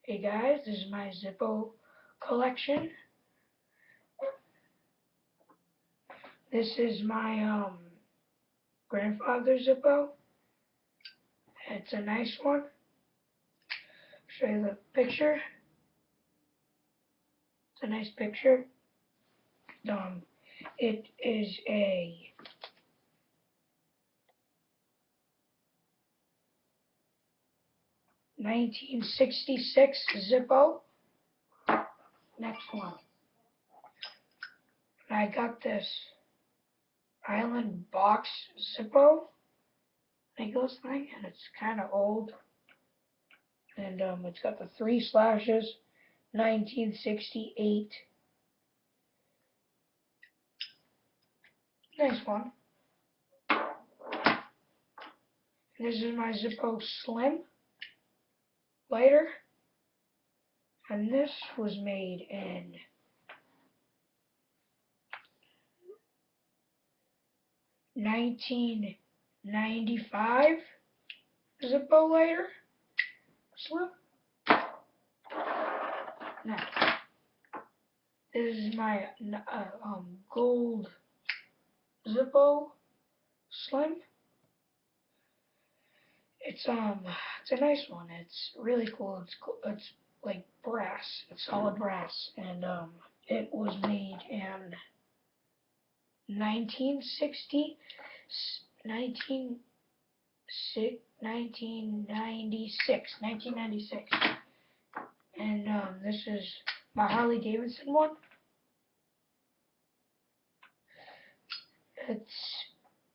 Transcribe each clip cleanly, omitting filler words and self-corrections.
Hey guys, this is my Zippo collection. This is my grandfather's Zippo. It's a nice one. Show you the picture. It's a nice picture. It is a 1966 Zippo. Next one. And I got this Island box Zippo necklace thing, and it's kind of old. And it's got the 3 slashes, 1968. Nice one. This is my Zippo Slim lighter, and this was made in 1995. Zippo lighter, Slim. Now, this is my gold Zippo Slim. It's a nice one. It's really cool. It's like brass. It's solid brass, and it was made in 1996, and this is my Harley Davidson one. It's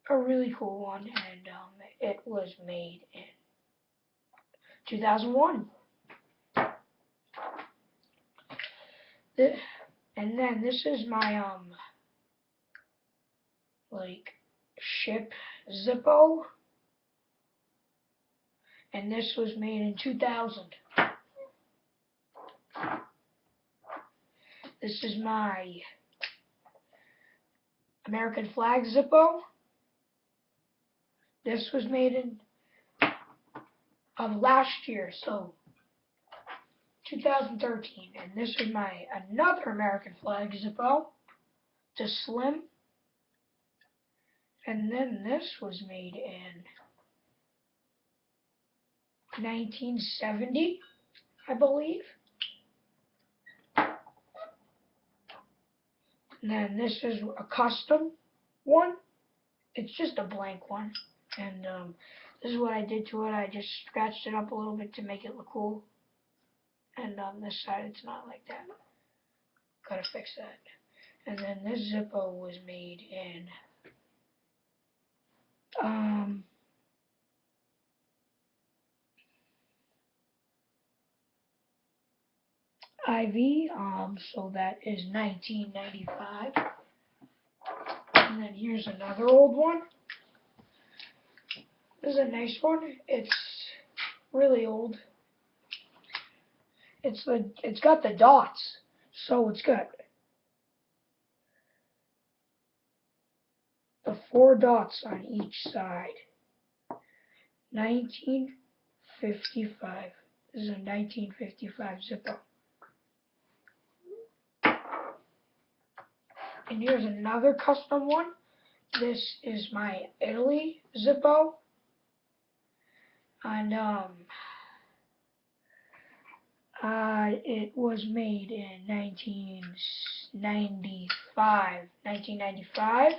a really cool one, and it was made in 2001. And then this is my like ship Zippo, and this was made in 2000. This is my American flag Zippo. This was made in last year, so 2013. And this is my another American flag Zippo, just Slim. And then this was made in 1970, I believe. And then this is a custom one. It's just a blank one. And this is what I did to it. I just scratched it up a little bit to make it look cool. And on this side, it's not like that. Gotta fix that. And then this Zippo was made in IV, so that is 1995. And then here's another old one. This is a nice one. It's really old. It's got the dots, so it's got the 4 dots on each side. 1955. This is a 1955 Zippo. And here's another custom one. This is my Italy Zippo. And it was made in 1995. 1995.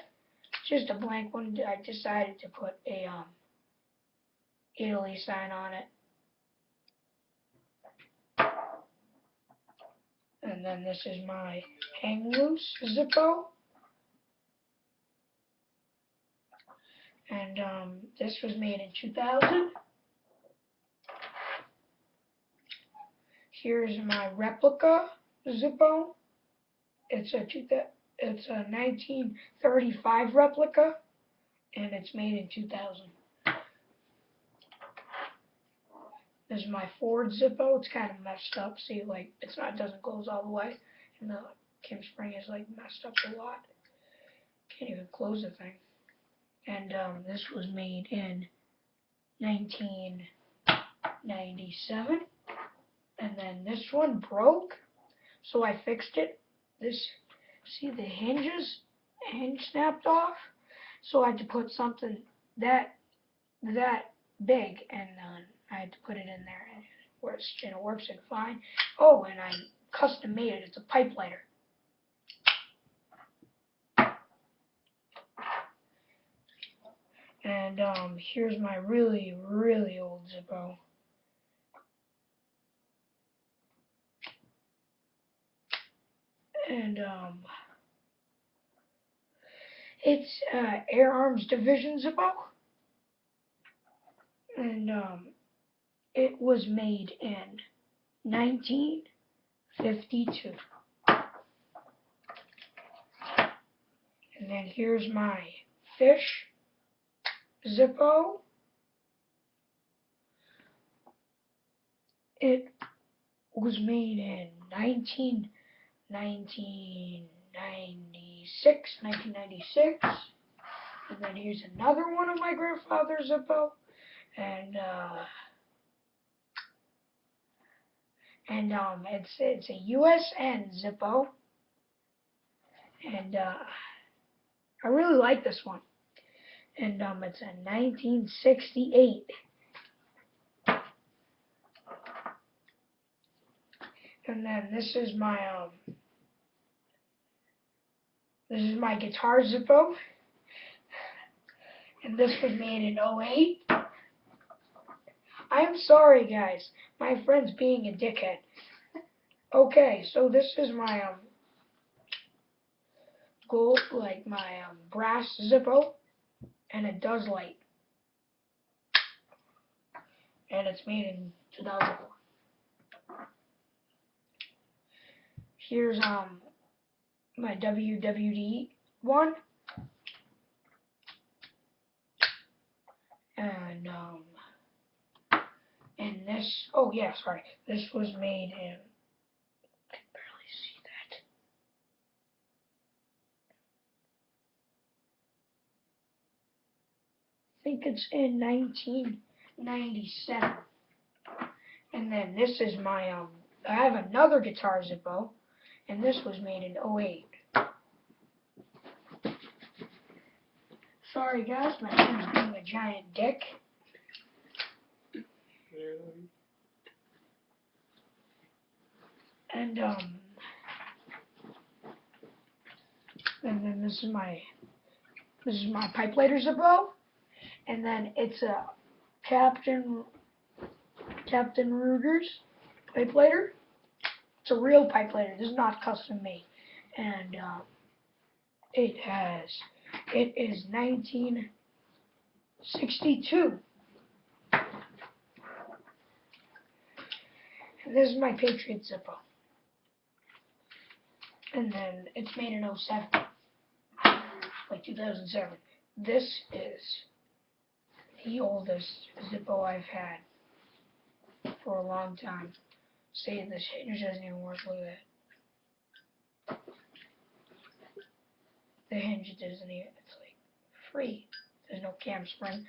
Just a blank one. I decided to put a Italy sign on it. And then this is my hang loose Zippo. And this was made in 2000. Here's my replica Zippo. It's a 1935 replica, and it's made in 2000. This is my Ford Zippo. It's kind of messed up. See, like it doesn't close all the way, and the Kim spring is like messed up a lot. Can't even close the thing. And this was made in 1997. And then this one broke, so I fixed it. See the hinge snapped off, so I had to put something that big, and I had to put it in there, and it works it fine. Oh, and I custom made it. It's a pipe lighter. And here's my really, really old Zippo. And it's Air Arms Division Zippo. And it was made in 1952. And then here's my fish Zippo. It was made in 1996. And then here's another one of my grandfather's Zippo. And it's a USN Zippo. And I really like this one. And it's a 1968. And then this is my guitar Zippo. And this was made in '08. I'm sorry, guys. My friend's being a dickhead. Okay, so this is my brass Zippo, and it does light. And it's made in 2004. Here's my WWD one. And this, oh yeah, sorry, this was made in, I can barely see that. I think it's in 1997. And then this is my, I have another guitar Zippo, and this was made in '08. Sorry guys, my friend's being a giant dick. And then this is my pipe lighter Zippo, and then it's a Captain Ruger's pipe lighter. It's a real pipe lighter. This is not custom made, and it is 1962. And this is my Patriot Zippo. And then it's made in '07, like 2007. This is the oldest Zippo I've had for a long time. See, this hinge doesn't even work. Look at that. The hinge doesn't even, it's like free. There's no cam spring.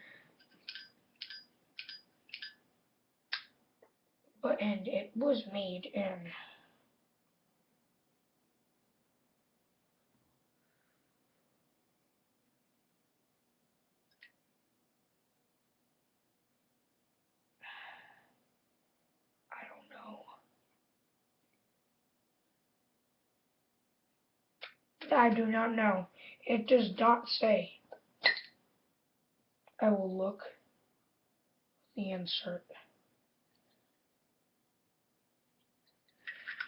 And it was made in I don't know. I do not know. It does not say. I will look the insert.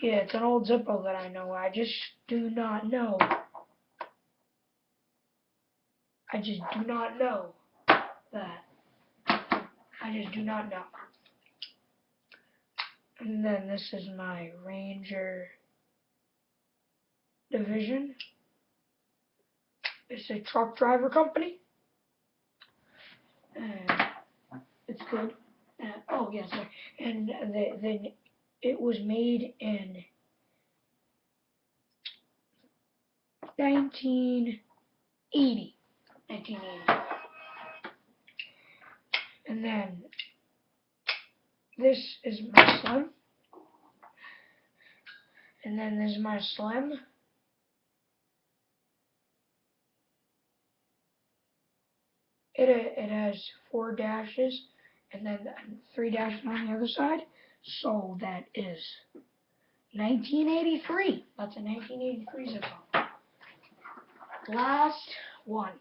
Yeah, it's an old Zippo that I know. I just do not know. I just do not know that. I just do not know. And then this is my Ranger Division. It's a truck driver company. And it's good. Oh, yes. Yeah, and then it was made in 1980. And then this is my son. And then there's my Slim. It has 4 dashes and then 3 dashes on the other side. So that is 1983. That's a 1983 Zippo. Last one.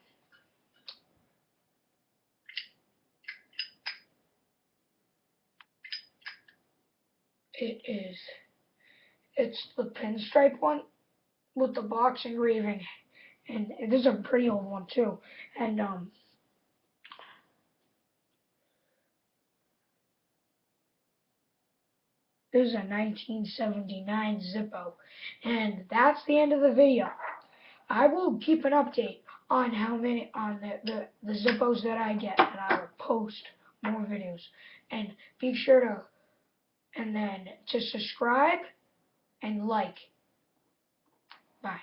It's the pinstripe one with the box engraving. And this is a pretty old one too. And this is a 1979 Zippo. And that's the end of the video. I will keep an update on how many on the Zippos that I get, and I will post more videos. And be sure to subscribe and like. Bye.